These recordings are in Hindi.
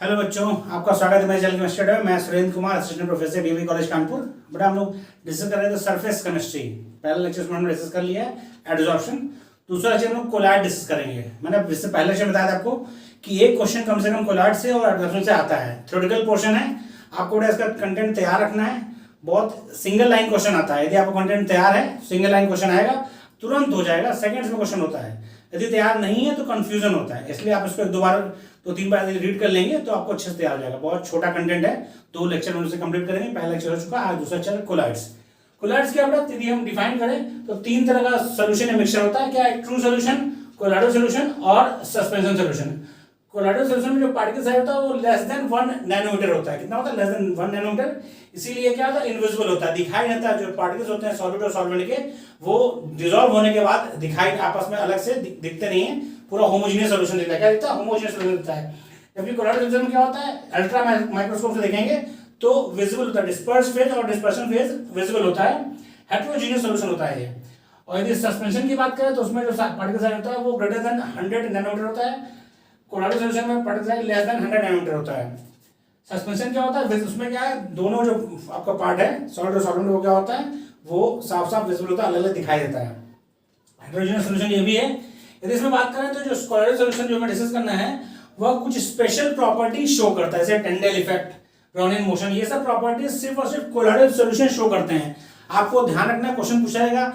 हेलो बच्चों, आपका स्वागत है मेरे चैनल केमिस्ट्री में। मैं Surendra Kumar, assistant professor DV college Kanpur. बेटा हम लोग डिस्कस कर रहे थे सरफेस केमिस्ट्री। पहला लेक्चर में हमने डिस्कस कर लिया है एडजॉर्प्शन। दूसरा लेक्चर हम लोग कोलाइड डिस्कस करेंगे। मैंने इससे पहले लेक्चर बताया था आपको कि एक क्वेश्चन कम से कम कोलाइड से और एडजॉर्प्शन से आता है। थ्योरेटिकल पोर्शन है, आपको इसका कंटेंट तैयार रखना है। बहुत सिंगल लाइन क्वेश्चन आता है। यदि आपका कंटेंट तैयार है, सिंगल लाइन क्वेश्चन आएगा, तुरंत हो जाएगा, सेकंड्स में क्वेश्चन होता है। यदि तैयार नहीं है तो कंफ्यूजन होता है, इसलिए आप इसको एक दो बार तो तीन बार रीड कर लेंगे तो आपको अच्छे से तैयार हो जाएगा। बहुत छोटा कंटेंट है, 2 लेक्चर में उसे कंप्लीट करेंगे। पहला लेक्चर हो चुका, आज दूसरा लेक्चर कोलाइड्स। कोलाइड्स क्या होता है, यदि हम डिफाइन करें तो 3 तरह का सोल्यूशन या मिक्सचर होता है। क्या है? ट्रू सोल्यूशन, कोलाइडल सोल्यूशन और सस्पेंशन सोल्यूशन। कोलाइडल सोल्यूशन में जो पार्टिकल साइज होता है वो लेस देन 1 नैनोमीटर होता है। कितना होता है? Less than 1 nanometre. इसीलिए क्या होता है? इनविजिबल होता है, दिखाई नहीं देता। जो पार्टिकल्स होते हैं सॉलिड और सॉल्वेंट के, वो डिसॉल्व होने के बाद दिखाई आपस में अलग से दिखते नहीं है, पूरा होमोजेनियस सॉल्यूशन दिखता है। क्या दिखता है? होमोजेनियस सॉल्यूशन दिखता है। जबकि कोलाइडल सोल्यूशन में क्या होता है, अल्ट्रा माइक्रोस्कोप से देखेंगे तो विजिबल होता है। डिस्पर्स फेज और डिस्पर्शन फेज विजिबल होता है। हेटेरोजेनियस सॉल्यूशन होता है ये। और यदि सस्पेंशन की बात करें तो उसमें जो पार्टिकल साइज होता है वो ग्रेटर देन 100 नैनोमीटर होता है। कोलाइडल सोल्यूशन में particle size less than 100 nanometre होता है। सस्पेंशन क्या होता है, उसमें क्या है, दोनों जो आपका पार्ट है सॉलिड और सॉल्वेंट, वो क्या होता है, वो साफ साफ विजिबल होता है, अलग अलग दिखाई देता है। हेटेरोजेनियस सॉल्यूशन ये भी है। यदि इसमें बात करें तो जो कोलाइडल सॉल्यूशन जो हमें डिस्कस करना है वह कुछ स्पेशल प्रॉपर्टी शो करता है, जैसे टेंडेल इफेक्ट, ब्राउनियन मोशन। ये सब प्रॉपर्टीज सिर्फ और सिर्फ कोलाइडल सॉल्यूशन शो करते हैं। आपको ध्यान रखना, क्वेश्चन पूछा जाएगा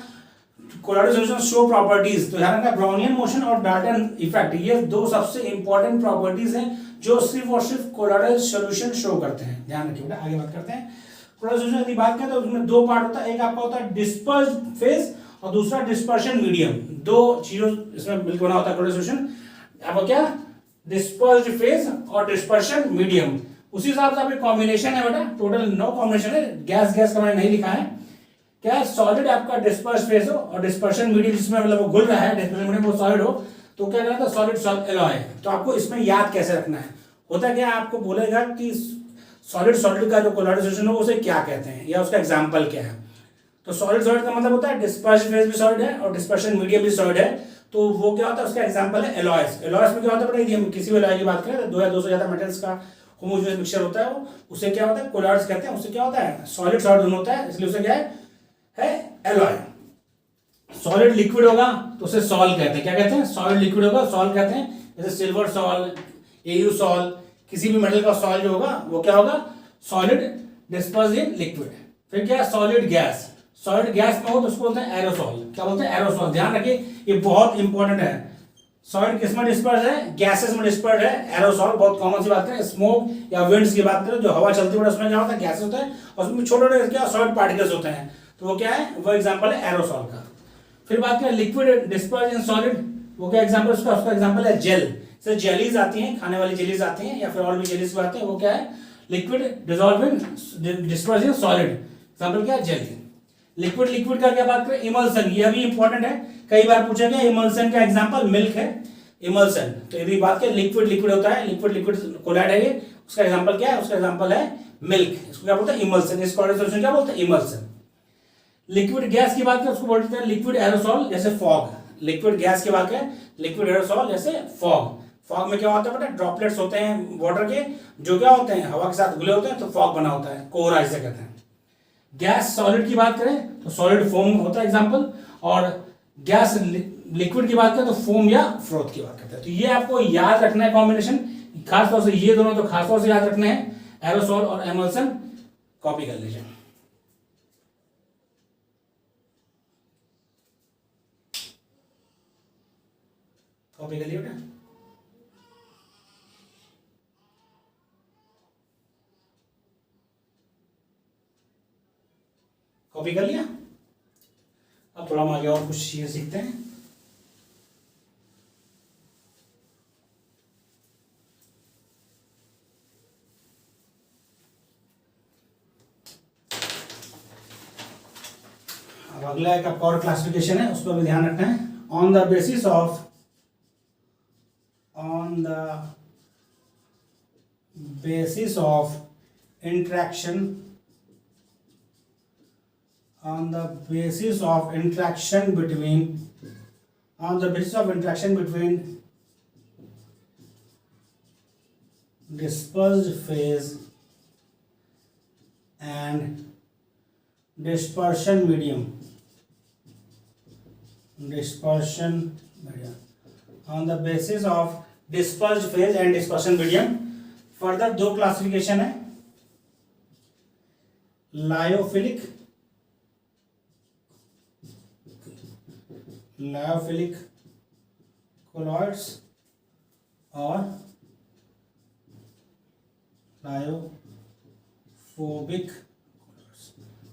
कोलाइडल सॉल्यूशन शो प्रॉपर्टीज, तो ध्यान रखना ब्राउनियन मोशन और डाल्टन इफेक्ट, ये 2 सबसे इंपॉर्टेंट प्रॉपर्टीज हैं जो सिर्फ और सिर्फ कोलाइडल सॉल्यूशन शो करते हैं। ध्यान रखिए बेटा, आगे बात करते हैं। कोलाइडल सॉल्यूशन की बात करें तो उसमें 2 पार्ट होता है। एक आपका होता है डिस्पर्स्ड फेज और दूसरा डिस्पर्शन मीडियम। 2 चीजों इसमें मिलकर बना होता है कोलाइडल सॉल्यूशन। आपका क्या, डिस्पर्स्ड फेज और डिस्पर्शन मीडियम। उसी हिसाब से आपके कॉम्बिनेशन है बेटा, टोटल 9 कॉम्बिनेशन है। गैस गैस का मैंने नहीं लिखा है। क्या है, सॉलिड आपका डिस्पर्स फेज हो और डिस्पर्शन मीडियम जिसमें मतलब वो घुल रहा है, डिस्पर्शन मीडियम वो सॉलिड हो, तो क्या कहना था, सॉलिड सॉल्ट एलॉय। तो आपको इसमें याद कैसे रखना है, होता क्या, आपको बोलेगा कि सॉलिड सॉलिड का जो कोलाइडल सॉल्यूशन हो उसे क्या कहते हैं या उसका एग्जांपल क्या है। तो सॉलिड सॉलिड का मतलब होता है डिस्पर्शन फेज भी सॉलिड है और डिस्पर्शन मीडियम भी सॉलिड है, तो वो क्या होता है, उसका एग्जांपल है एलॉयस। एलॉयस में क्या होता है, यदि हम किसी भी एलॉय की बात करें तो 2 या 2 से ज्यादा मेटल्स का होमोजेनियस मिक्सचर होता है, वो उसे क्या होता है, कोलाइड्स कहते हैं। उससे क्या होता है, सॉलिड सॉलिड दोनों होता है, इसलिए उसे क्या है एलॉय। सॉलिड लिक्विड होगा तो उसे सॉल कहते हैं। क्या कहते हैं? सॉलिड लिक्विड होगा सॉल कहते हैं। जैसे सिल्वर सॉल, एयू सॉल, किसी भी मेटल का सॉल जो होगा वो क्या होगा, सॉलिड डिस्पर्स इन लिक्विड। फिर क्या है, सॉलिड गैस। सॉलिड गैस में हो तो उसको बोलते हैं एरोसॉल। क्या बोलते हैं? एरोसॉल। ध्यान रखिए, ये बहुत इंपॉर्टेंट है। सॉलिड किस में डिस्पर्स है, गैसेस में डिस्पर्स है। एरोसॉल बहुत कॉमन सी बात करें, स्मोक या विंड्स की बात करें, जो हवा चलती है उसमें क्या होता है, गैसेस होता है और उसमें छोटे छोटे क्या सॉलिड पार्टिकल्स होते हैं, तो वो क्या है, वो एग्जांपल है एरोसॉल का। फिर बात करें लिक्विड डिस्पर्स इन सॉलिड, वो क्या एग्जांपल उसका एग्जांपल है जेल। जैसे जेलीज आती हैं, खाने वाली जेलीज आती हैं या फिर और भी जेलीज आते हैं, वो क्या है, liquid dissolve in disperse in solid, example क्या है, जेली। लिक्विड लिक्विड का क्या बात करें, इमल्सन, ये भी इंपॉर्टेंट है, कई बार पूछा गया। इमल्सन का एग्जांपल मिल्क है, इमल्सन। तो यदि बात करें लिक्विड लिक्विड होता है, लिक्विड लिक्विड कोलाइड है ये, उसका एग्जांपल क्या है, उसका एग्जांपल है मिल्क। इसको क्या बोलते हैं, इमल्सन। इस कोलाइडल सॉल्यूशन क्या बोलते हैं, इमल्सन। लिक्विड गैस की बात करें उसको बोलते हैं लिक्विड एरोसॉल, जैसे फॉग। लिक्विड गैस की बात करें, लिक्विड एरोसॉल जैसे फॉग। फॉग में क्या होता है बेटा, ड्रॉपलेट्स होते हैं वाटर के, जो क्या होते हैं, हवा के साथ घुले होते हैं, तो फॉग बना होता है, कोहरा इसे कहते हैं। गैस सॉलिड की बात करें तो सॉलिड फोम होता है एग्जांपल, और गैस लिक्विड की बात करें तो फोम या फ्रोथ की बात करते हैं। तो ये आपको याद रखना है कॉम्बिनेशन, खासतौर से ये दोनों तो खासतौर से याद रखने हैं, एरोसॉल और एमल्सन। कॉपी कर लीजिए। कॉपी कर लिया बेटा, कॉपी कर लिया। अब थोड़ा हम आगे और कुछ चीजें सीखते हैं। अब अगला एक आपका और क्लासिफिकेशन है, उस पर भी ध्यान रखना है। On the basis of interaction on the basis of interaction between dispersed phase and dispersion medium on the basis of dispersed phase and dispersion medium. Further दो क्लासिफिकेशन है, लायोफिलिक कोलॉइड्स और लायोफोबिक।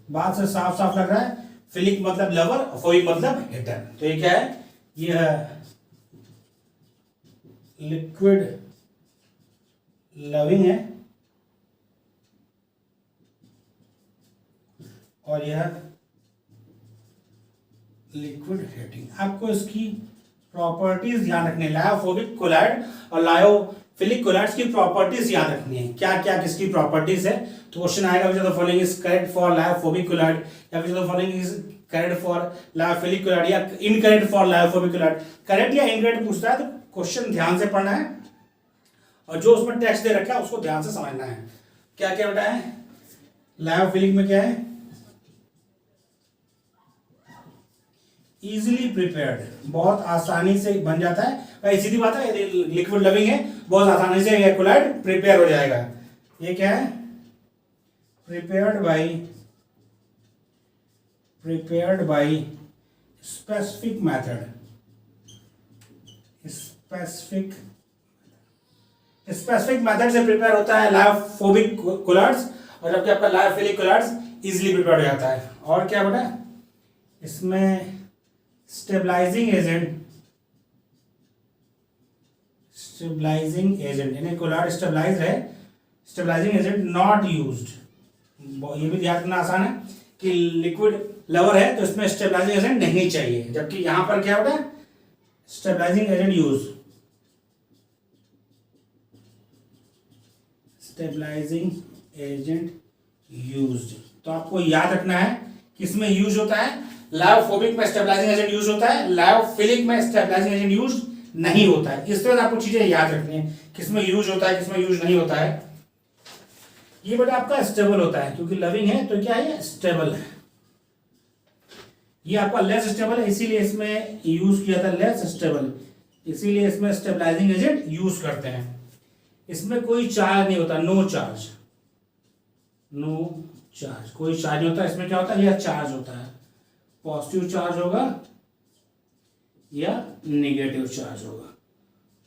बात से साफ साफ लग रहा है, फिलिक मतलब लवर और फोबिक मतलब हेटर। तो ये क्या है, ये है लिक्विड लविंग है और यह लिक्विड हेटिंग। आपको इसकी प्रॉपर्टीज ध्यान रखनी है, लायोफोबिक कोलॉइड और लायोफिलिक कोलॉइड्स की प्रॉपर्टीज याद रखनी है, क्या क्या किसकी प्रॉपर्टीज है। तो क्वेश्चन आएगा which of the following is correct for lyophobic colloid, या which of the following is correct for lyophilic colloid, या incorrect for lyophobic colloid. Correct या इनकरेक्ट पूछता है तो क्वेश्चन ध्यान से पढ़ना है और जो उसमें टेक्स्ट दे रखा है उसको ध्यान से समझना है। क्या क्या बेटा है, लायोफिलिक में क्या है, इजीली प्रिपेयर्ड, बहुत आसानी से बन जाता है। भाई सीधी बात है, यदि लिक्विड लविंग है बहुत आसानी से ये कोलॉइड प्रिपेयर हो जाएगा। ये क्या है, prepared by specific method, specific method से प्रिपेयर होता है लायोफोबिक कोलॉइड्स, और जबकि आपका लायोफिलिक कोलॉइड्स इजीली प्रिपेयर हो जाता है। और क्या बेटा, इसमें स्टेबलाइजिंग एजेंट यानी कोलॉइड स्टेबलाइज है, स्टेबलाइजिंग एजेंट नॉट यूज्ड। ये भी ध्यान रखना आसान है कि लिक्विड लवर है तो इसमें स्टेबलाइजिंग एजेंट नहीं चाहिए, जबकि यहां पर क्या होता है, स्टेबलाइजिंग एजेंट यूज, तो आपको याद रखना है किसमें यूज होता है, लायोफोबिक में स्टेबलाइजिंग एजेंट यूज होता है, लायोफिलिक में स्टेबलाइजिंग एजेंट यूज नहीं होता है। इस तरह आपको चीजें याद रखनी है, किसमें यूज होता है किसमें यूज नहीं होता है। ये बेटा आपका स्टेबल होता है, क्योंकि लविंग है तो क्या है, स्टेबल है। ये आपका लेस स्टेबल है, इसीलिए इसमें यूज किया था लेस स्टेबल, इसीलिए इसमें स्टेबलाइजिंग एजेंट यूज करते हैं। इसमें कोई चार्ज नहीं होता, नो चार्ज, कोई चार्ज नहीं होता। इसमें क्या होता है, यह चार्ज होता है, पॉजिटिव चार्ज होगा या नेगेटिव चार्ज होगा,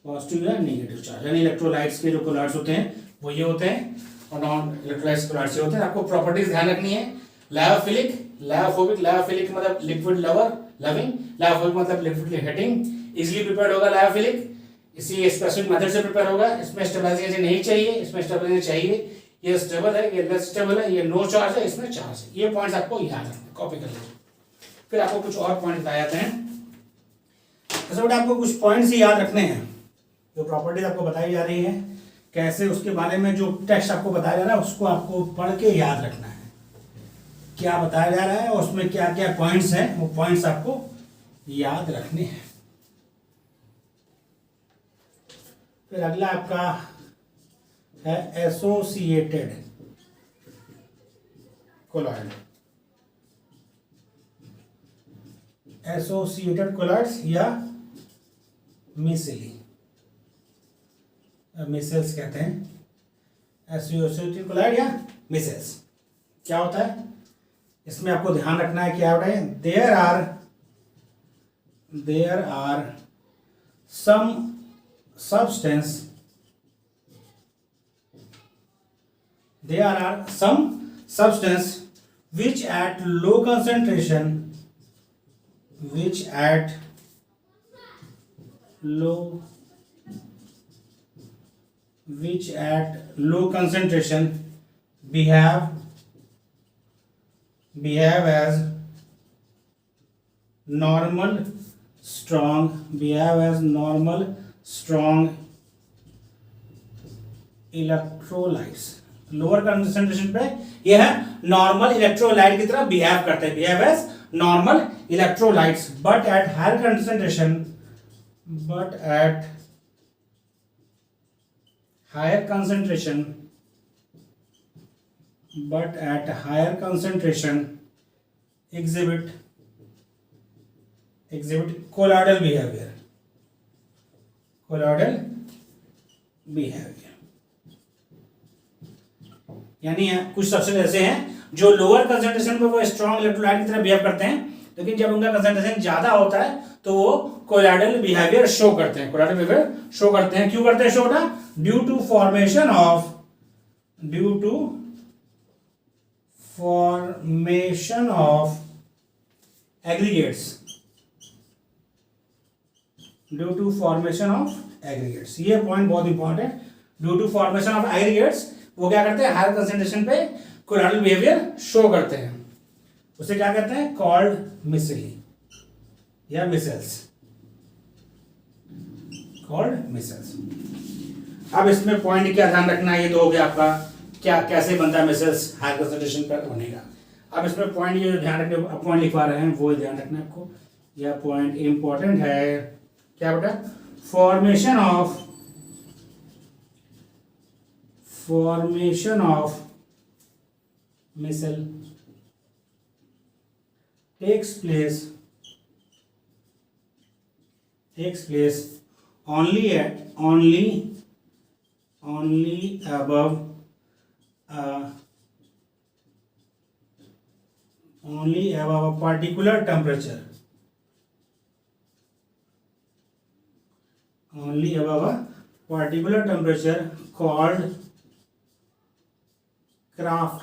पॉजिटिव या नेगेटिव चार्ज। यानी इलेक्ट्रोलाइट्स के जो कोलॉइड्स होते हैं वो ये होते हैं, और नॉन इलेक्ट्रोलाइट्स कोलॉइड्स होते हैं। आपको प्रॉपर्टीज ध्यान रखनी है, लायोफिलिक, लायोफोबिक, लायोफिलिक मतलब लिक्विड लविंग, लायोफोबिक मतलब लिक्विड हेटिंग, इजीली प्रिपेयर्ड होगा लायोफिलिक, इसी स्पेसिफिक मेथड से प्रिपेयर होगा। इसमें स्टेबलाइजिंग एजेंट नहीं चाहिए, इसमें स्टेबलाइजिंग चाहिए। ये स्टेबल है, ये लेस स्टेबल है, ये नो चार्ज है, इसमें चार्ज है। ये पॉइंट्स आपको याद रखना, कॉपी कर लीजिए। फिर आपको कुछ और पॉइंट बताए जाते हैं, तो बेटा आपको कुछ पॉइंट्स ही याद रखने हैं। जो प्रॉपर्टीज आपको बताई जा रही है कैसे, उसके बारे में जो टेक्स्ट आपको बताया जा रहा है उसको आपको पढ़ के याद रखना है, क्या बताया जा रहा है और उसमें क्या क्या पॉइंट्स हैं, वो पॉइंट्स आपको याद रखने हैं। फिर अगला आपका है एसोसिएटेड कोलॉइड, एसोसिएटेड कोलॉइड्स या मिसेल्स कहते हैं, एसोसिएटेड कोलॉइड या मिसेल्स। क्या होता है, इसमें आपको ध्यान रखना है, क्या होता है, there are some substance, there are some substance which at low concentration, behave as normal strong electrolytes. Lower concentration पे ये है नॉर्मल इलेक्ट्रोलाइट की तरह बिहेव करते हैं, behave as normal electrolytes, but at higher concentration higher concentration, but at higher concentration exhibit colloidal behavior. यानी कुछ सब्सटेंस ऐसे हैं जो लोअर कंसंट्रेशन पे वो स्ट्रॉन्ग इलेक्ट्रोलाइट की तरह बिहेव करते हैं, लेकिन जब उनका कंसंट्रेशन ज्यादा होता है तो वो कोलॉइडल बिहेवियर शो करते हैं। क्यों करते हैं शो ना? Due to formation of aggregates. ये पॉइंट बहुत इंपॉर्टेंट है। Due to formation of aggregates वो क्या करते हैं? हायर कंसंट्रेशन पे कोलॉइडल बिहेवियर शो करते हैं। उसे क्या कहते हैं? कॉल्ड मिसेली या मिसेल्स। अब इसमें पॉइंट क्या ध्यान रखना है? ये तो हो गया आपका क्या कैसे बनता है मिसेल्स, हायर कंसंट्रेशन पर बनेगा। अब इसमें पॉइंट ये ध्यान रखने, पॉइंट लिखवा रहे हैं वो ध्यान रखना है आपको। यह पॉइंट इंपॉर्टेंट है। क्या बेटा? Formation of micelle takes place only above a particular temperature. Called Kraft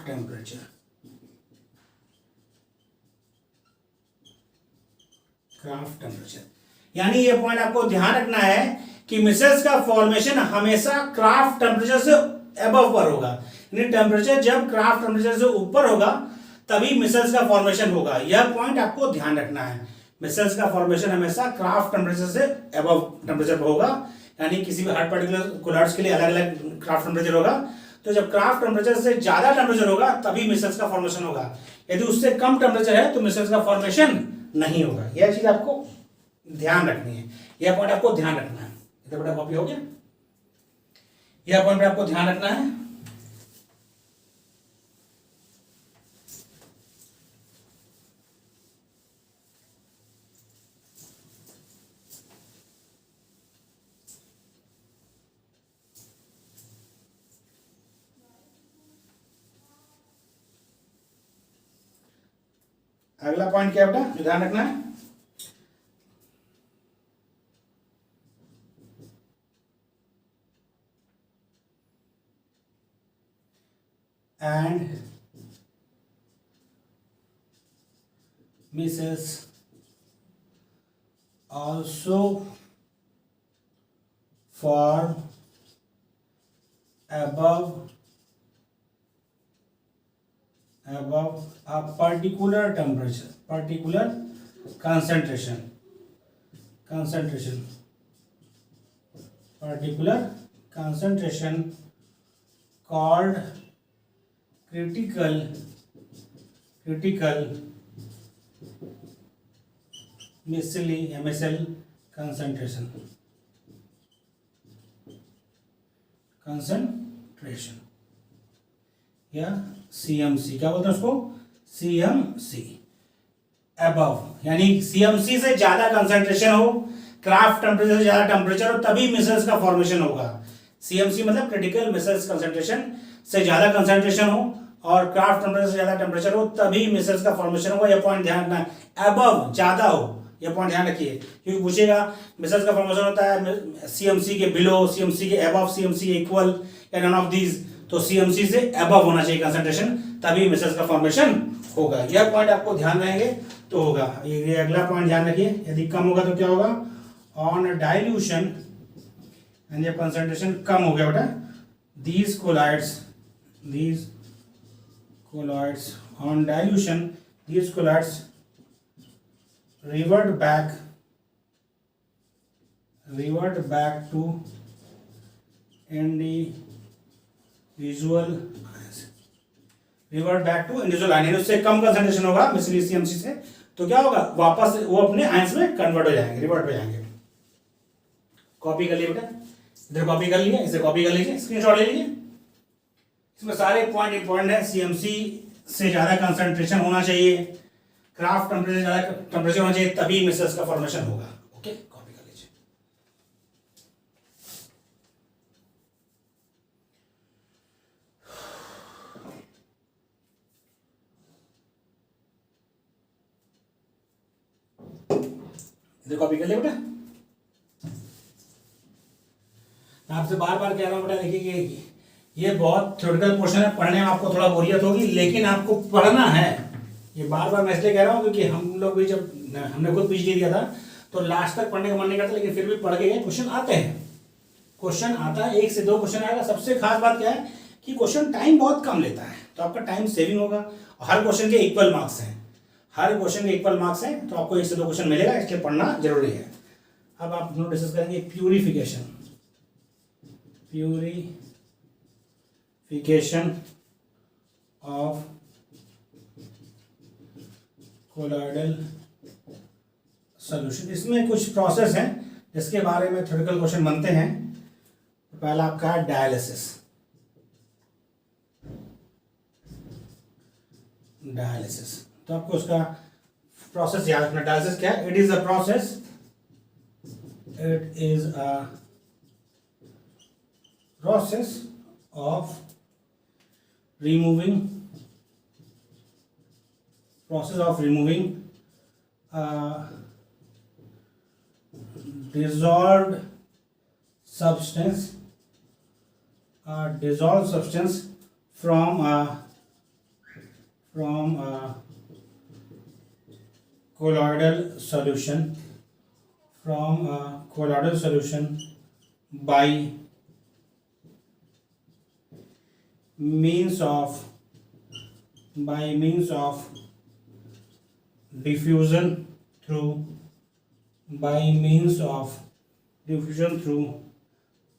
temperature. यानी ये पॉइंट आपको ध्यान रखना है कि मिसेल्स का फॉर्मेशन हमेशा क्राफ्ट टेम्परेचर से अबव पर होगा। यानी टेम्परेचर जब क्राफ्ट टेम्परेचर से ऊपर होगा तभी मिसेल्स का फॉर्मेशन होगा। यह पॉइंट आपको ध्यान रखना है। मिसेल्स का फॉर्मेशन हमेशा क्राफ्ट टेम्परेचर से अबव टेम्परेचर पर होगा। यानी किसी भी हर पर्टिकुलर कोलॉइड्स के लिए अलग अलग क्राफ्ट टेम्परेचर होगा। तो जब क्राफ्ट टेम्परेचर से ज्यादा टेम्परेचर होगा तभी मिसेल्स का फॉर्मेशन होगा। यदि उससे कम टेम्परेचर है तो मिसेल्स का फॉर्मेशन नहीं होगा। यह चीज आपको ध्यान रखनी है। यह पॉइंट आपको ध्यान रखना है। इतना बड़ा कॉपी हो गया। यह पॉइंट आपको ध्यान रखना है। अगला पॉइंट क्या बेटा जो ध्यान रखना है? and misses also form above a particular concentration called critical missile concentration या CMC। क्या बोलते हैं उसको? CMC अबव, यानी CMC से ज्यादा कंसंट्रेशन हो, क्राफ्ट टेम्परेचर से ज्यादा टेम्परेचर हो तभी मिसल्स का फॉर्मेशन होगा। CMC मतलब क्रिटिकल मिसल्स कंसंट्रेशन से ज्यादा कंसंट्रेशन हो और क्राफ्ट टेम्परेचर से ज्यादा टेम्परेचर हो तभी मिसल्स का फॉर्मेशन होगा। यह पॉइंट ध्यान रखना है। अबव ज्यादा हो, यह पॉइंट ध्यान रखिए क्योंकि पूछेगा मिसल्स का फॉर्मेशन होता है CMC के बिलो, CMC के अबव, CMC के इक्वल या नन ऑफ दीज। तो CMC से अबव होना चाहिए कंसंट्रेशन तभी मिसल्स का फॉर्मेशन होगा। यह पॉइंट आपको ध्यान रहेंगे तो होगा। ये अगला पॉइंट ध्यान रखिए। यदि कम होगा तो क्या होगा? ऑन डाइल्यूशन, एंड जब कंसंट्रेशन कम हो गया बेटा, these colloids on dilution, these colloids revert back to individual ion। उससे कम कंसंट्रेशन होगा मिसली CMC से तो क्या होगा? वापस वो अपने आयंस में कन्वर्ट हो जाएंगे, रिवर्ट हो जाएंगे। कॉपी कर लिए बेटा। इधर कॉपी कर लिया, इसे कॉपी कर लीजिए, स्क्रीनशॉट ले लीजिए। इसमें सारे पॉइंट इंपॉर्टेंट है। सीएमसी से ज़्यादा कंसंट्रेशन होना चाहिए, क्राफ्ट टेम्परेचर ज़्यादा टेम्परेचर होना चाहिए, तभी मिसेस का फॉर्मेशन होगा। ओके, कॉपी कर लीजिए। इधर कॉपी कर लिया बेटा। मैं आपसे बार बार कह रहा हूँ बेटा, देखिए ये बहुत थ्योरेटिकल पोर्शन है, पढ़ने में आपको थोड़ा बोरियत होगी, लेकिन आपको पढ़ना है। ये बार बार मैं इसलिए कह रहा हूँ क्योंकि हम लोग भी जब हमने खुद पीएचडी दिया था तो लास्ट तक पढ़ने का मन नहीं करता, लेकिन फिर भी पढ़ के क्वेश्चन आते हैं। क्वेश्चन आता है, 1 से 2 क्वेश्चन आएगा। सबसे खास बात क्या है कि क्वेश्चन टाइम बहुत कम लेता है, तो आपका टाइम सेविंग होगा। और हर क्वेश्चन के इक्वल मार्क्स हैं, हर क्वेश्चन के इक्वल मार्क्स हैं, तो आपको 1 से 2 क्वेश्चन मिलेगा, इसलिए पढ़ना जरूरी है। अब आप दोनों डिस्कस करेंगे प्यूरिफिकेशन ऑफ कोलॉइडल सॉल्यूशन। इसमें कुछ प्रोसेस हैं जिसके बारे में थ्योरेटिकल क्वेश्चन बनते हैं। पहला आपका है डायलिसिस। तो आपको उसका प्रोसेस याद रखना। डायलिसिस क्या है? It is a process of removing dissolved substance from colloidal solution by means of diffusion through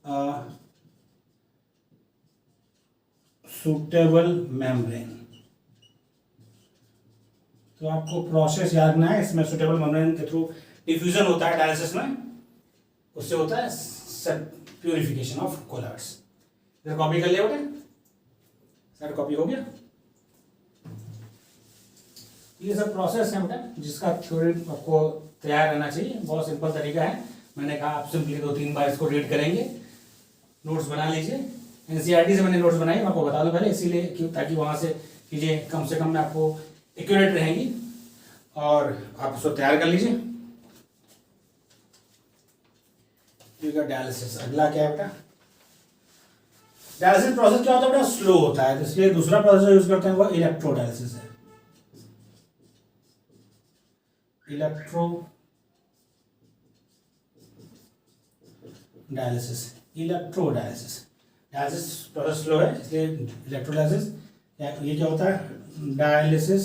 a suitable membrane। तो आपको प्रोसेस याद रखना है। इसमें सुटेबल मेम्ब्रेन के थ्रू डिफ्यूजन होता है डायलिसिस में, उससे होता है प्यूरिफिकेशन ऑफ कोलॉइड्स। इधर कॉपी कर लिया बेटा, सर कॉपी हो गया। ये सब प्रोसेस है बेटा जिसका थ्योरी आपको तैयार रहना चाहिए। बहुत सिंपल तरीका है। मैंने कहा आप सिंपली 2-3 बार इसको रीड करेंगे, नोट्स बना लीजिए। एनसीईआरटी से मैंने नोट्स बनाई, मैं आपको बता दूं पहले, इसीलिए क्यों, ताकि वहाँ से चीज़ें कम से कम में आपको एक्यूरेट रहेंगी और आप उसको तैयार कर लीजिए। डायलिसिस, अगला क्या है बेटा? डायलिसिस प्रोसेस क्या होता है बेटा? स्लो होता है, तो इसलिए दूसरा प्रोसेस यूज करते हैं वो इलेक्ट्रोडायलिसिस है। इलेक्ट्रोडायलिसिस डायलिसिस प्रोसेस स्लो है, इसलिए इलेक्ट्रोडायलिसिस। ये क्या होता है? Dialysis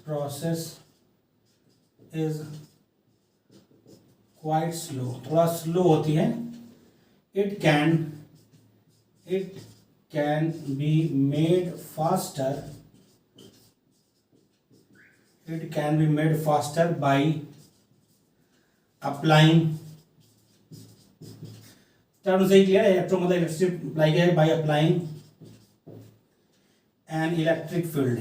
process is quite slow, थोड़ा स्लो होती है। It can be made faster by applying, term सही क्लियर है। इलेक्ट्रो मतलब इलेक्ट्रिसिटी अप्लाई किया है, by applying an electric field,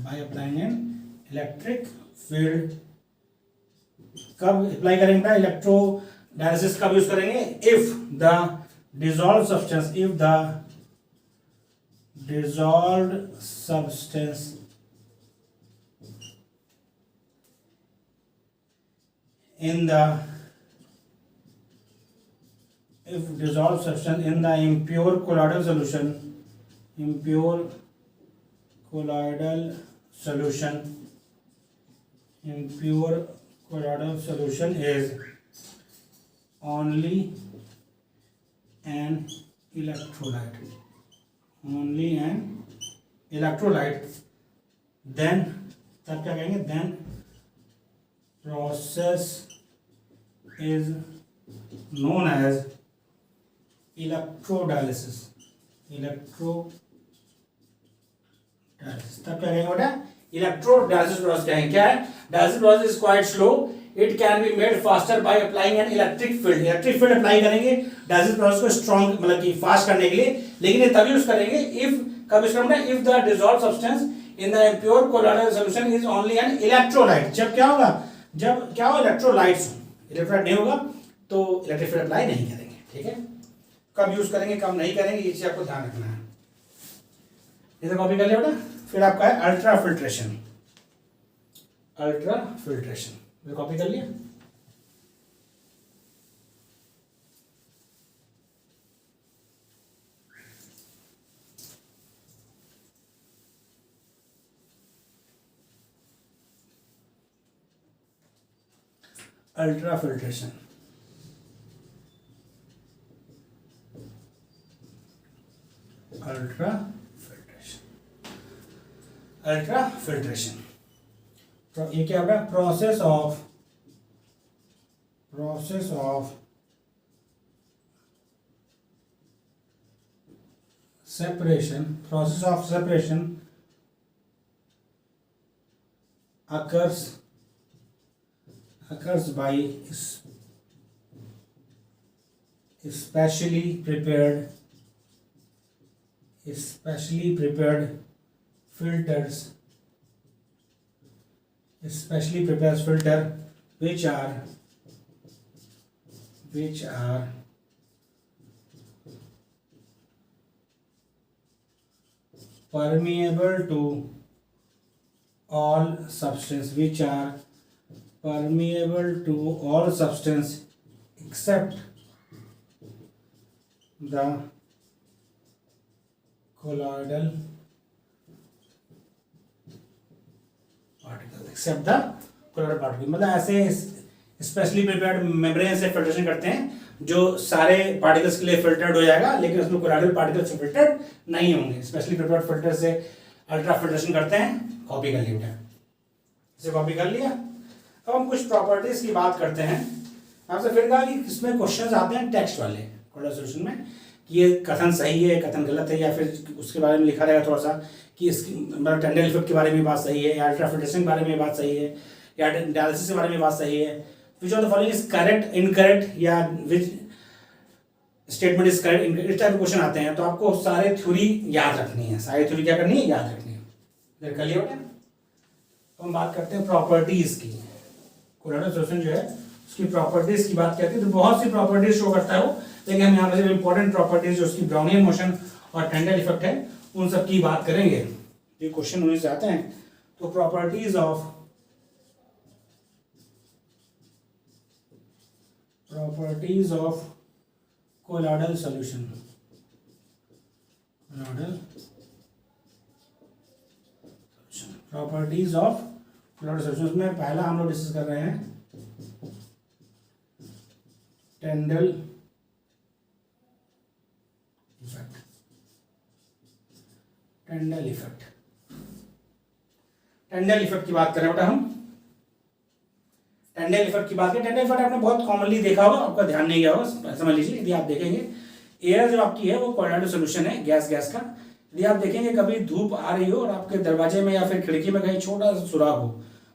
by applying an electric field. कब अप्लाई करेंगे? इलेक्ट्रो डायलिसिस कब यूज करेंगे? If the dissolved substance in the impure colloidal solution is only an electrolyte, then तब क्या कहेंगे? then process is known as electrodialysis। तब क्या कहेंगे बेटा? इलेक्ट्रोडायलिसिस प्रोसेस कहेंगे। क्या है? Dialysis process is quite slow, it can be made faster by applying an electric field. Electric field apply करेंगे डायलिसिस प्रोसेस को स्ट्रॉन्ग मतलब कि फास्ट करने के लिए, लेकिन ये तभी यूज करेंगे इफ, कब यूज करेंगे? If the dissolve substance in the impure colloidal solution is only an electrolyte. जब क्या होगा? जब क्या हो? इलेक्ट्रोलाइट्स, इलेक्ट्रोलाइट नहीं होगा तो इलेक्ट्रिक फील्ड अप्लाई नहीं करेंगे। ठीक है, कब यूज करेंगे कब नहीं करेंगे ये चीज आपको ध्यान रखना है। इसे कॉपी कर लिया बेटा। फिर आपका है ultra filtration. Ultra filtration copy कर लिया। Ultra filtration, ultra filtration, ultra filtration. तो ये क्या होगा? Process of separation, process of separation occurs by specially prepared filters, filter which are permeable to all substance, except the colloidal particles, मतलब ऐसे स्पेशली प्रिपेयर्ड मेम्ब्रेन से फिल्ट्रेशन करते हैं जो सारे पार्टिकल्स के लिए फिल्टर्ड हो जाएगा, लेकिन उसमें कोलोइडल पार्टिकल्स फिल्टर्ड नहीं होंगे। स्पेशली प्रिपेयर्ड फिल्टर से अल्ट्रा फिल्ट्रेशन करते हैं। कॉपी कर लिया, इसे कॉपी कर लिया। अब हम कुछ प्रॉपर्टीज की बात करते हैं। आपसे फिर कहा कि इसमें क्वेश्चंस आते हैं टेक्स्ट वाले कोलोइडल सॉल्यूशन में कि ये कथन सही है, कथन गलत है, या फिर उसके बारे में लिखा रहेगा थोड़ा सा कि इसकी मतलब टेंडल इफेक्ट के बारे में बात सही है, या अल्ट्रा फिल्ट्रेशन के बारे में बात सही है, या डायलिसिस के बारे में बात सही है, which of the following is correct, incorrect, या which statement is correct, incorrect, इस टाइप के क्वेश्चन आते हैं। तो आपको सारे थ्योरी याद रखनी है, सारी थ्योरी क्या करनी है? याद रखनी है। इधर कर लिया बेटा। तो हम बात करते हैं प्रॉपर्टीज की। कोलोइडल सॉल्यूशन जो है उसकी प्रॉपर्टीज की बात करते हैं। तो बहुत सी प्रॉपर्टीज शो करता है वो, लेकिन हम यहाँ पर इंपॉर्टेंट प्रॉपर्टीज जो उसकी ब्राउनियन मोशन और टेंडल इफेक्ट है उन सब की बात करेंगे। ये क्वेश्चन उन्हीं से आते हैं। तो properties of colloidal solution, properties of colloidal solution में पहला हम लोग डिस्कस कर रहे हैं टेंडल इफेक्ट। टेंडल इफेक्ट की बात करें बेटा हम। टेंडल इफेक्ट की बात करें। टेंडल इफेक्ट आपने बहुत कॉमनली देखा होगा, आपका ध्यान नहीं गया होगा, समझ लीजिए। यदि आप देखेंगे एयर जो आपकी है वो कोलोइडल सॉल्यूशन है, गैस का। यदि आप देखेंगे कभी धूप आ रही हो और आपके दरवाजे में या फिर खिड़की में कहीं छोटा सा सुराग हो,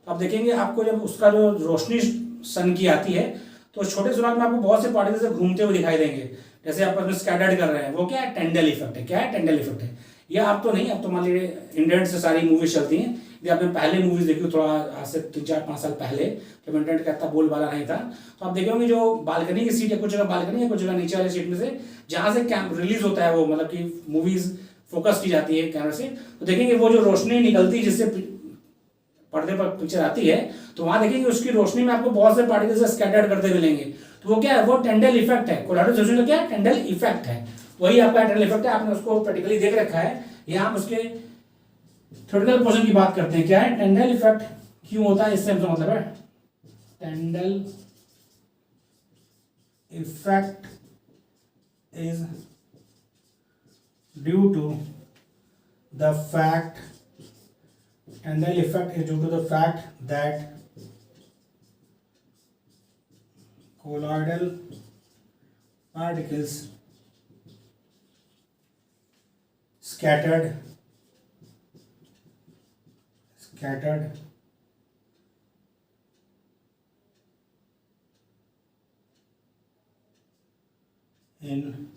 तो आप देखेंगे आपको जब उसका जो रोशनी सन की आती है तो छोटे सुराग में आपको बहुत से पार्टिकल्स घूमते हुए दिखाई देंगे, जैसे आप उसमें स्कैटर्ड कर रहे हैं। वो क्या है? टेंडल इफेक्ट है। क्या है? टेंडल इफेक्ट है। या आप तो नहीं, अब तो मान लीजिए इंटरनेट से सारी मूवीज चलती हैं। यदि आपने पहले मूवीज देखी थोड़ा आज से 3-4-5 साल पहले, जब इंटरनेट का इतना बोलबाला नहीं था, तो आप देखे होंगे जो बालकनी की सीट है, कुछ जगह बालकनी है, कुछ जगह नीचे वाली सीट में से जहाँ से रिलीज होता है वो, मतलब कि मूवीज फोकस की जाती है कैमरा से, तो देखेंगे वो जो रोशनी निकलती है जिससे पर्दे पर पिक्चर आती है, तो वहां देखेंगे उसकी रोशनी में आपको बहुत से पार्टिकल्स स्कैटर्ड करते मिलेंगे। तो वो क्या है? वो टेंडल इफेक्ट है। कोलोइडल सॉल्यूशन का क्या है? टेंडल इफेक्ट है। वही आपका टेंडल इफेक्ट है। आपने उसको प्रैक्टिकली देख रखा है। यहाँ हम उसके थ्योरेटिकल पोर्शन की बात करते हैं। क्या है टेंडल इफेक्ट, क्यों होता है, इससे मतलब है Tyndall effect is due to the fact, Tyndall effect is due to the fact that colloidal particles scattered scattered in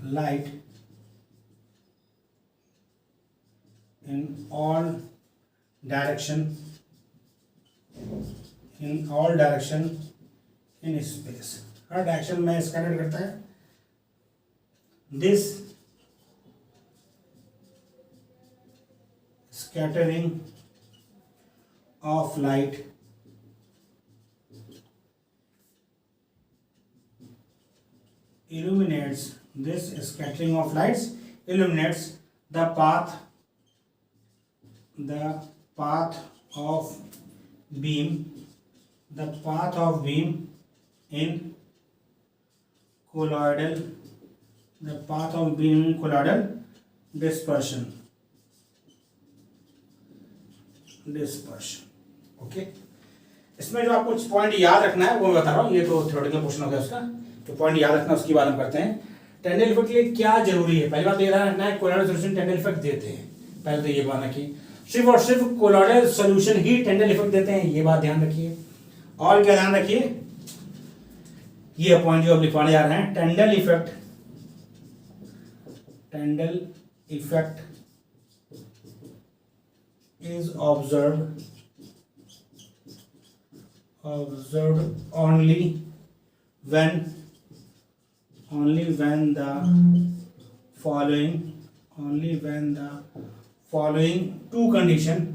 light in all direction in space, her direction में स्कैटर करता है. This scattering of light illuminates the path of beam in colloidal dispersion. Okay. इसमें जो आपको पॉइंट याद रखना है वो मैं बता रहा हूँ. ये तो थ्योरेटिकल क्वेश्चन हो गया उसका. तो पॉइंट याद रखना, उसकी बात हम करते हैं. टेंडेल इफेक्ट के लिए क्या जरूरी है? पहली बात ये रखना है, कोलॉइडल सॉल्यूशन टेंडेल इफेक्ट देते हैं. पहले तो ये बात रखिए, सिर्फ और सिर्फ कोलॉइडल सॉल्यूशन ही टेंडेल इफेक्ट देते हैं, ये बात ध्यान रखिए. और क्या ध्यान रखिए, ये पॉइंट जो अब लिखवाने जा रहे हैं, टेंडेल effect is observed only when the following two conditions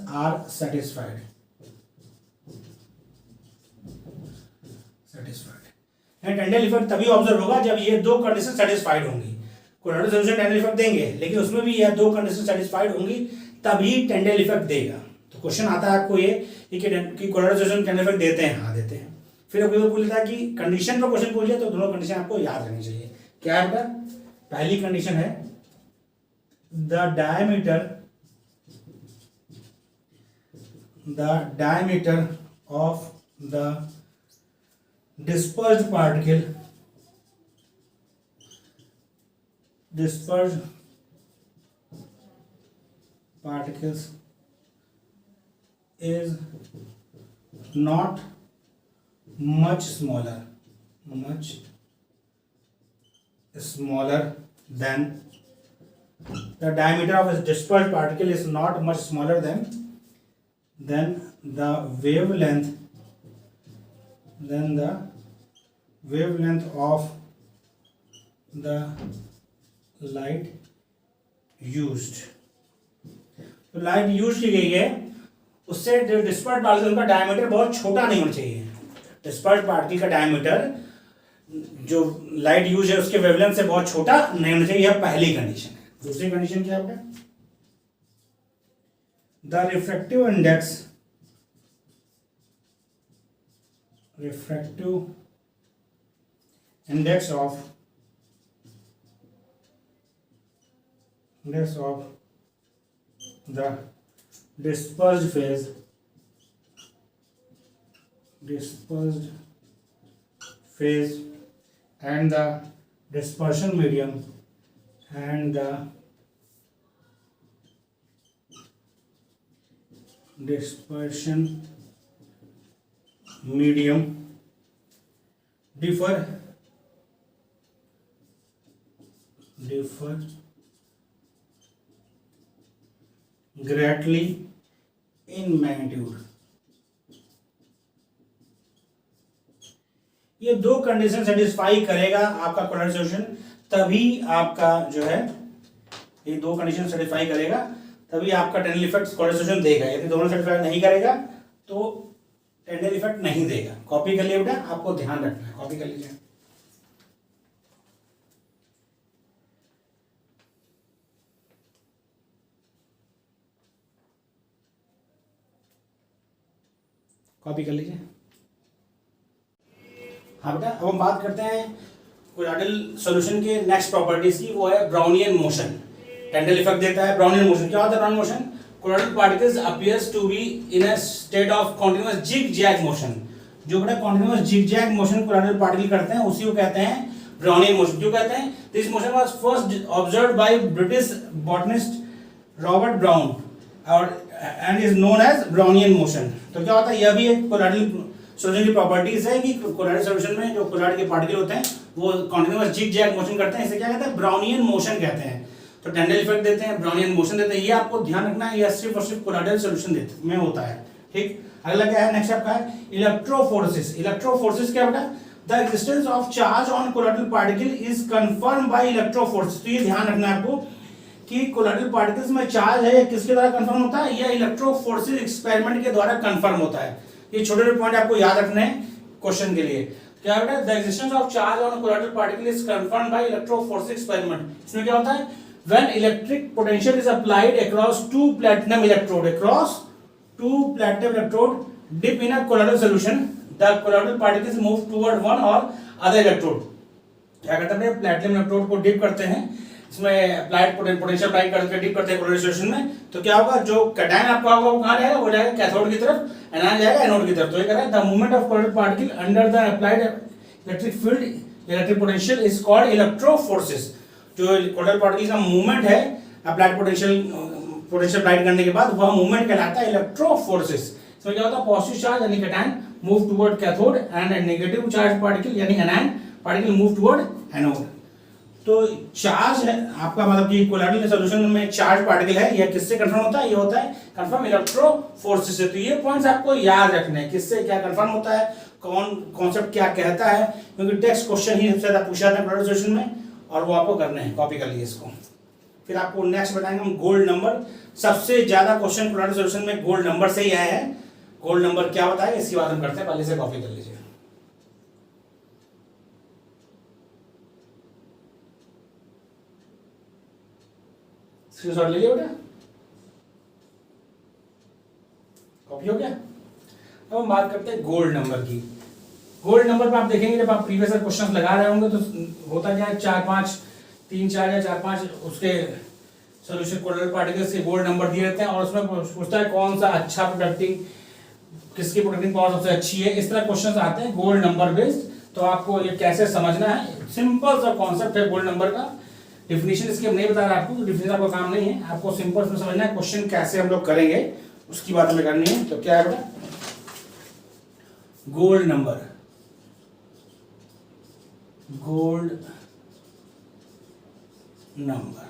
are satisfied. Tyndall effect तभी ऑब्जर्व होगा जब ये दो कंडीशन सेटिस्फाइड होंगी. कोलॉइडल सॉल्यूशन टेंडेल इफेक्ट देंगे, लेकिन उसमें भी ये दो कंडीशन सेटिस्फाइड होंगी तभी टेंडेल इफेक्ट देगा. तो क्वेश्चन आता है आपको ये कि कोलॉइडल सॉल्यूशन टेंडेल इफेक्ट देते हैं? हाँ देते हैं. फिर कोई पूछ लेता है कि कंडीशन पर क्वेश्चन पूछ लिया तो दोनों कंडीशन आपको याद रखनी चाहिए. क्या है बेटा? पहली कंडीशन है the diameter of the dispersed particles is not much smaller than the diameter of a dispersed particle is not much smaller than the wavelength of the light used. तो लाइट यूज की गई है, उससे डिस्पर्स्ड पार्टिकल का डायमीटर बहुत छोटा नहीं होना चाहिए. डिस्पर्स्ड पार्टिकल का डायमीटर जो लाइट यूज है उसके वेवलेंथ से बहुत छोटा नहीं होना चाहिए. यह पहली कंडीशन है. दूसरी कंडीशन क्या है? The refractive index of the dispersed phase and the dispersion medium differ greatly in magnitude. ये दो कंडीशन सेटिस्फाई करेगा आपका कोलॉइडल सॉल्यूशन, तभी आपका जो है ये दो कंडीशन सेटिस्फाई करेगा तभी आपका टेंडेल इफेक्ट कोलॉइडल सॉल्यूशन देगा. यदि दोनों सेटिस्फाई नहीं करेगा तो टेंडेल इफेक्ट नहीं देगा. कॉपी कर लिए बेटा, आपको ध्यान रखना है. कॉपी कर लीजिए. कॉपी कर लीजिए. हाँ बेटा, अब हम बात करते हैं कोलॉइडल सॉल्यूशन के नेक्स्ट प्रॉपर्टीज की. वो है ब्राउनियन मोशन. टेंडेल इफेक्ट देता है ब्राउनियन मोशन. क्या होता है Brownian motion? Colloidal particles appears to be in a state of continuous zig zag motion. जो बेटा continuous zig zag motion colloidal particle करते हैं उसी को कहते हैं ब्राउनियन मोशन। क्यों कहते हैं? This motion was first observed by British botanist Robert Brown और and is known as Brownian motion. तो क्या होता है, यह भी एक कोलॉइडल सॉल्यूशन की प्रॉपर्टीज है कि कोलॉइडल सॉल्यूशन में जो कोलॉइड के पार्टिकल होते हैं वो कॉन्टिन्यूअस जिग जैग मोशन करते हैं, इसे क्या कहते हैं? ब्राउनियन मोशन कहते हैं। तो टेंडल इफेक्ट देते हैं, ब्राउनियन मोशन देते हैं, ये आपको ध्यान रखना है, यह सिर्फ और सिर्फ कोलॉइडल सॉल्यूशन में होता है। ठीक, अगला क्या है, नेक्स्ट आपका है इलेक्ट्रोफोरेसिस। इलेक्ट्रोफोरेसिस क्या बेटा? The existence of charge on colloidal particle is confirm by electrophoresis. तो ये ध्यान रखना है आपको कि कोलॉइडल पार्टिकल्स में चार्ज है, किसके द्वारा कंफर्म होता है? यह इलेक्ट्रोफोरेसिस एक्सपेरिमेंट के द्वारा कंफर्म होता है। ये छोटे छोटे पॉइंट आपको याद रखने हैं क्वेश्चन के लिए। क्या बेटा? The existence of charge on colloidal particle is confirm by electrophoresis experiment. इसमें क्या होता है? When electric potential is applied across two platinum electrode dip in a colloidal solution, the colloidal particles move toward one or other electrode। क्या करते हैं? प्लेटिनम इलेक्ट्रोड को डिप करते हैं, इसमें अप्लाइड पोटेंशियल अप्लाई करके डिप करते हैं कोलॉइडल सॉल्यूशन में। तो क्या होगा? जो कैटायन आपका होगा वो कहां जाएगा? वो जाएगा कैथोड की तरफ, एनायन जाएगा एनोड की तरफ। तो ये कह रहा है the movement of colloidal particle under the applied electric field electric potential is called electrophoresis. जो कोलॉइडल पार्टिकल का मूवमेंट है अप्लाइड पोटेंशियल अप्लाइड करने के बाद, वह मूवमेंट कहलाता है इलेक्ट्रोफोरेसिस। इसमें क्या होता है? पॉजिटिव चार्ज यानी cation move toward cathode and negative charge particle यानी anion particle move toward anode. तो चार्ज है आपका, मतलब कि कोलॉइडल सॉल्यूशन में चार्ज पार्टिकल है, यह किससे कंफर्म होता है? ये होता है कंफर्म इलेक्ट्रोफोरेसिस से। तो ये पॉइंट्स आपको याद रखने हैं, किससे क्या कंफर्म होता है, कौन कॉन्सेप्ट क्या कहता है, क्योंकि टेक्स्ट क्वेश्चन ही सबसे ज्यादा पूछा जाता है कोलॉइडल सॉल्यूशन में, और वो आपको करने हैं, कॉपी कर लिए इसको। फिर आपको नेक्स्ट बताएंगे हम गोल्ड नंबर। सबसे ज्यादा क्वेश्चन कोलॉइडल सॉल्यूशन में गोल्ड नंबर से ही आया है। गोल्ड नंबर क्या होता है इसकी बात हम करते हैं, पहले से कॉपी कर लीजिए। स्क्रीनशॉट ले लिया बेटा, कॉपी हो गया। अब हम बात करते हैं गोल्ड नंबर की। गोल्ड नंबर पे आप देखेंगे जब आप प्रीवियस क्वेश्चन लगा रहे होंगे तो होता क्या है, 4-5 3-4 या 4-5 उसके सॉल्यूशन कोलॉइडल पार्टिकल्स के गोल्ड नंबर दिए रहते हैं और उसमें पूछता है कौन सा अच्छा प्रोडक्टिंग, किसकी प्रोडक्टिंग पावर सबसे अच्छी है। इस तरह क्वेश्चंस आते हैं गोल्ड नंबर बेस्ड। तो आपको ये कैसे समझना है, सिंपल सा कॉन्सेप्ट है गोल्ड नंबर का। डिफिनीशन इसके हम नहीं बता रहे आपको, डिफिनीशन आपका काम नहीं है, आपको सिंपल से समझना है क्वेश्चन कैसे हम लोग करेंगे उसकी बात हमें करनी है। तो क्या है बेटा? गोल्ड नंबर, गोल्ड नंबर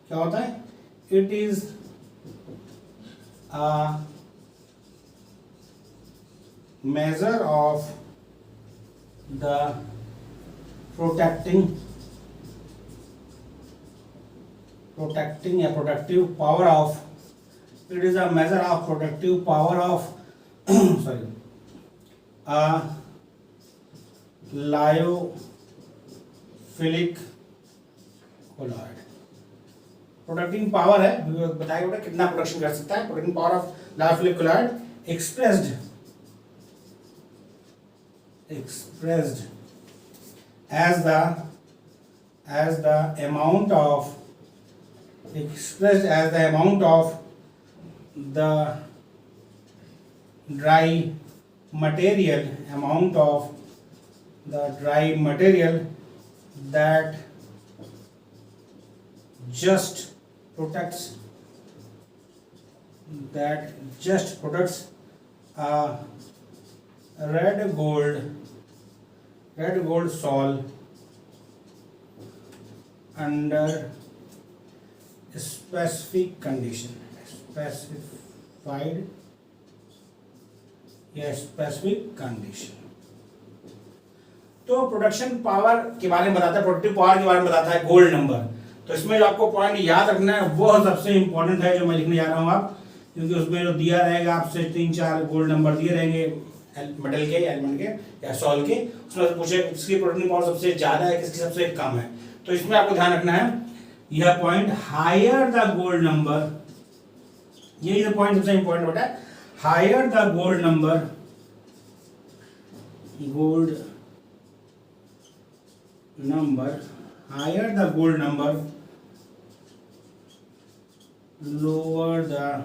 क्या होता है? It is a measure of the protecting या protective power of, it is a measure of protective power of sorry a lyophilic colloid। Protecting power है, बताया बेटा कितना प्रोटेक्शन कर सकता है। Protecting power of lyophilic colloid expressed as the amount of the dry material that just protects a red gold sol under specified condition। तो प्रोडक्शन पावर के बारे में बताता है, प्रोडक्टिव पावर के बारे में बताता है गोल्ड नंबर। तो इसमें जो आपको पॉइंट याद रखना है वो सबसे इंपॉर्टेंट है जो मैं लिखने जा रहा हूँ आप, क्योंकि उसमें जो दिया रहेगा आपसे 3-4 गोल्ड नंबर दिए रहेंगे मेटल के, एलिमेंट के या सॉल के, उसमें पूछे किसकी प्रोडक्टिव पावर सबसे ज्यादा है, किसकी सबसे कम है। तो इसमें आपको ध्यान रखना है यह point, higher the gold number, यही जो पॉइंट सबसे इंपॉर्टेंट होता है। Higher the gold number lower the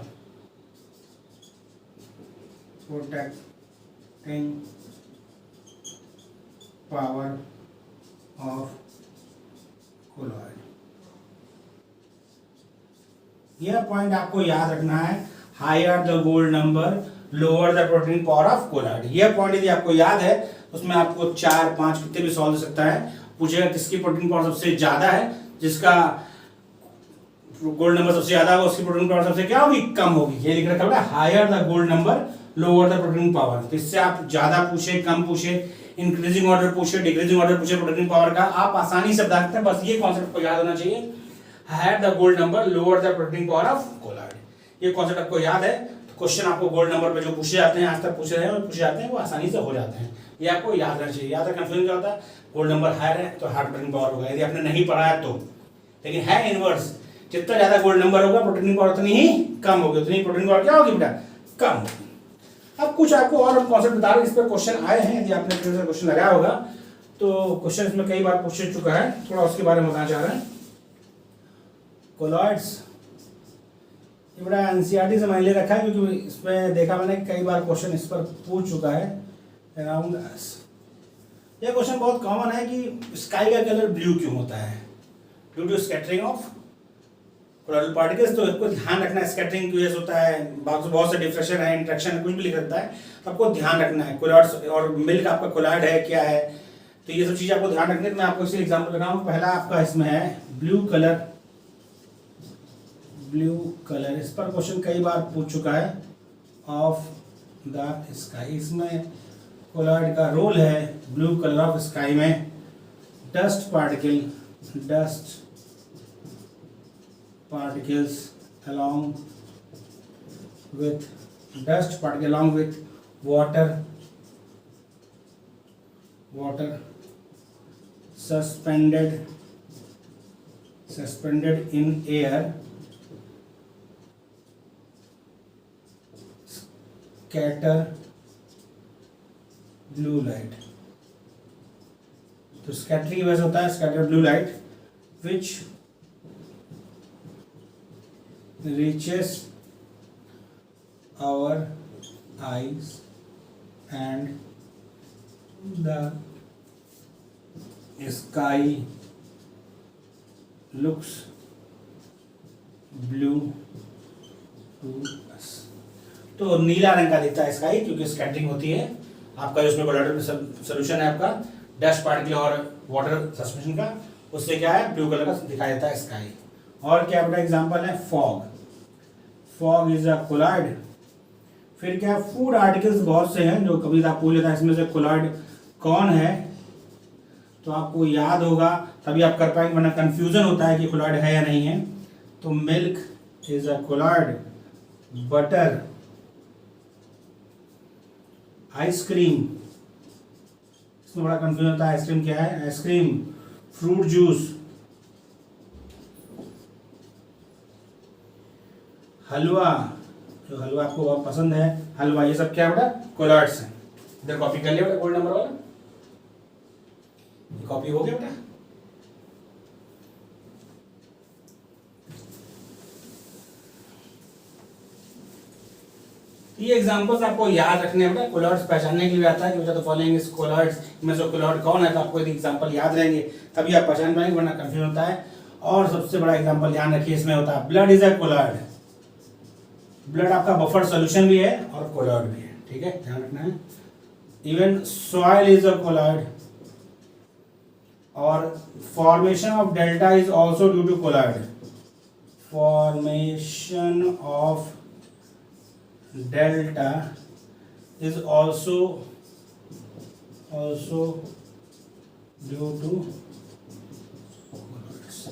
protecting power of colloid. यह पॉइंट आपको याद रखना है, higher the gold number lower the protonic power of colloid. यह पॉइंट यदि आपको याद है उसमें आपको 4, 5 कितने भी सॉल्व हो सकता है, पूछेगा किसकी प्रोटोनिक पावर सबसे ज्यादा है, जिसका गोल्ड नंबर सबसे ज्यादा होगा उसकी प्रोटोनिक पावर सबसे क्या होगी, कम होगी। ये लिख रखा है higher the gold number lower the protonic power. तो इससे आप ज्यादा पूछे, कम पूछे, इंक्रीजिंग ऑर्डर पूछे, डिक्रीजिंग ऑर्डर पूछे प्रोटोनिक पावर का, आप आसानी से बता सकते हैं। बस ये कॉन्सेप्ट को याद होना चाहिए, higher the gold number lower the protonic power of colloid. ये कॉन्सेप्ट आपको याद है तो क्वेश्चन आपको गोल्ड नंबर पे जो पूछे जाते हैं, आज तक पूछे रहे हैं और पूछे जाते हैं, वो आसानी से हो जाते हैं। ये आपको याद रहना चाहिए। याद रखना कंफ्यूजन क्या होता है, गोल्ड नंबर हायर है तो हायर प्रोटोनिक पावर होगा, यदि आपने नहीं पढ़ा है तो। लेकिन है इनवर्स, जितना ज्यादा गोल्ड नंबर होगा प्रोटोनिक पावर उतनी ही कम होगी, उतनी प्रोटोनिक पावर क्या होगी बेटा, कम होगी। अब कुछ आपको और हम कॉन्सेप्ट बता रहे हैं, इस पर क्वेश्चन आए हैं, यदि आपने क्वेश्चन लगाया होगा तो क्वेश्चन इसमें कई बार पूछ चुका है, थोड़ा उसके बारे में बताना चाह रहे हैं। कोलॉइड्स ये बड़ा एनसीईआरटी से मैंने ले रखा है क्योंकि इसमें देखा मैंने कई बार क्वेश्चन इस पर पूछ चुका है। अराउंड यह क्वेश्चन बहुत कॉमन है कि स्काई का कलर ब्लू क्यों होता है, due to scattering of colloidal particles. तो आपको ध्यान रखना है स्कैटरिंग की वजह से होता है, बहुत से डिफ्रेक्शन है, इंट्रैक्शन कुछ भी लिख सकता है, तो आपको ध्यान रखना है। कोलॉइड्स और मिल्क आपका कोलॉइड है क्या है, तो ये सब चीज़ आपको ध्यान रखनी है। मैं आपको इसी एग्जाम्पल लगा हूँ। पहला आपका इसमें है ब्लू कलर, ब्लू कलर इस पर क्वेश्चन कई बार पूछ चुका है, ऑफ द स्काई। इसमें कोलॉइड का रोल है ब्लू कलर ऑफ स्काई में, dust particles along with water suspended in air scatter blue light। तो स्कैटरिंग की वजह से होता है scatter blue light which reaches our eyes and the sky looks blue to us। तो नीला रंग का दिखता है स्काई क्योंकि स्कैटरिंग होती है आपका, जो उसमें कोलॉइडल सोल्यूशन है आपका डस्ट पार्टिकल और वाटर सस्पेंशन का, उससे क्या है ब्लू कलर का दिखाई देता है स्काई। और क्या बड़ा एग्जांपल है, फॉग इज अ कोलॉइड। फिर क्या फूड आर्टिकल्स बहुत से हैं जो कभी आप पूछ लेता है इसमें से कोलॉइड कौन है, तो आपको याद होगा तभी आप कर पाएंगे, वरना कंफ्यूजन होता है कि कोलॉइड है या नहीं है। तो milk is a colloid, butter, ice cream, इसमें बड़ा कंफ्यूजन होता है आइसक्रीम क्या है, आइसक्रीम, फ्रूट जूस, हलवा, जो हलवा आपको बहुत पसंद है हलवा, ये सब क्या है बेटा, कोलॉइड्स हैं। इधर कॉपी कर लिया बेटा गोल्ड नंबर वाला, कॉपी हो गया बेटा। ये एग्जांपल्स आपको याद रखने हैं बेटा, कोलॉइड्स पहचानने के लिए आता है कि बेटा तो फॉलोइंग इज कोलॉइड्स में से कोलॉइड कौन है, तो आपको यदि एग्जांपल याद रहेंगे तभी आप पहचान पाएंगे, वरना कंफ्यूजन होता है। और सबसे बड़ा एग्जांपल ध्यान रखिए इसमें होता है blood is a colloid. Blood आपका बफर सोल्यूशन भी है और कोलॉइड भी है, ठीक है, ध्यान रखना है। Even soil is a colloid और formation of delta is also due to colloid. Formation of delta is also due to colloids.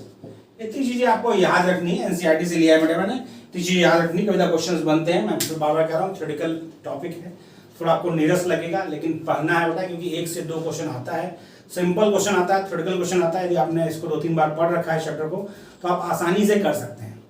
इतनी चीजें आपको याद रखनी है, एनसीईआरटी से लिया है बेटा मैंने, इतनी चीजें याद रखनी। कभी क्वेश्चंस बनते हैं, मैं फिर बार बार कह रहा हूँ थ्योरेटिकल टॉपिक है, थोड़ा आपको नीरस लगेगा लेकिन पढ़ना है बेटा, क्योंकि 1 से 2 क्वेश्चन आता है, सिंपल क्वेश्चन आता है, थ्योरेटिकल क्वेश्चन आता है। यदि आपने इसको 2-3 बार पढ़ रखा है चैप्टर को तो आप आसानी से कर सकते हैं,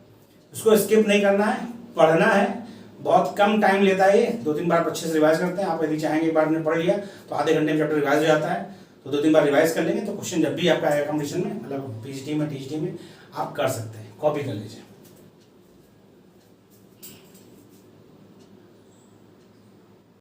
इसको स्किप नहीं करना है, पढ़ना है। बहुत कम टाइम लेता है ये, 2-3 बार अच्छे से रिवाइज करते हैं। आप यदि चाहेंगे एक बार ने पढ़ लिया तो आधे घंटे में चैप्टर रिवाइज हो जाता है, तो 2-3 बार रिवाइज कर लेंगे तो क्वेश्चन जब भी आपका आएगा कंपटीशन में, मतलब पीजीटी में टीजीटी में, आप कर सकते हैं। कॉपी कर लीजिए।